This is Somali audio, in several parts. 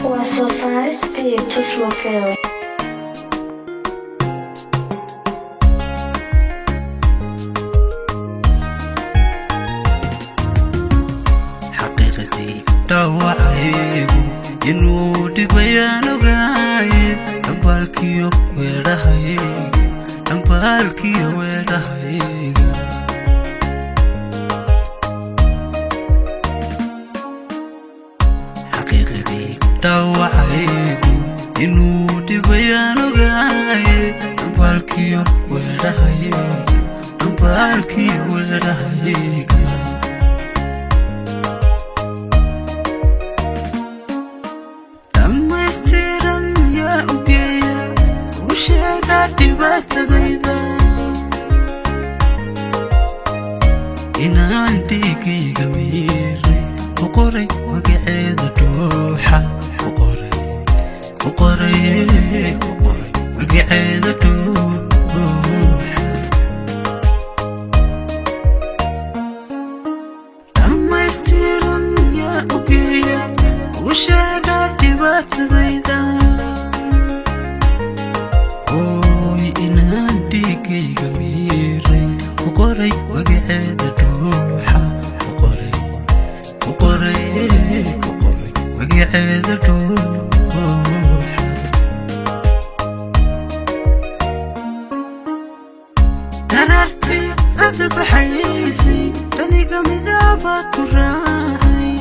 Soo saaristii Tusmo Film. حقيقتي dhaawacaygu inuu dhibayaan ogaay dambaalkiyo weedhahayga xaqiiqdii dhaawacaygu inuu dhibayaan ogaay dambaalkiyo weedhahayga dhammaystiran yaa ogeeya u sheega dhibaatadayda inaan dhiigayga miiray ku qoray magaceeda dhuuxa ku qoray magaceeda dhuuxa dhammaystiran yaa ogeeya u sheega dhibaatadayda ooy inaan dhiigayga miiray ku qoray magaceeda dhuuxa ku qoray magaceeda dhuuxa daraartii aad baxaysay aniga midaba ku raacay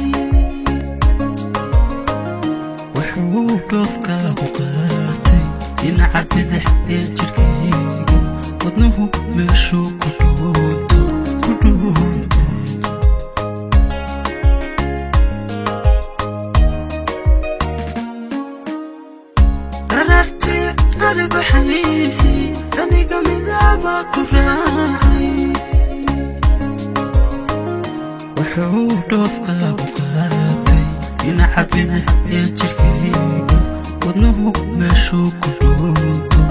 wuxuu dhoofkaagu qaatay dhinaca bidix ee jirkayga wadnuhu meeshuu ku dhuunto daraartii aad baxaysay aniga midaba ku raacay wuxuu dhoofkaagu qaatay dhinaca bidix ee jirkayga wadnuhu meeshuu ku dhuunto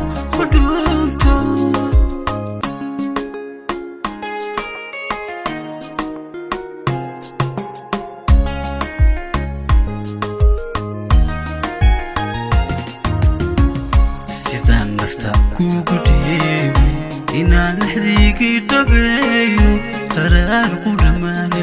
sidaan nafta kugu dhiibay inaan lexdigii dhabeeyo qaraar qudhamaani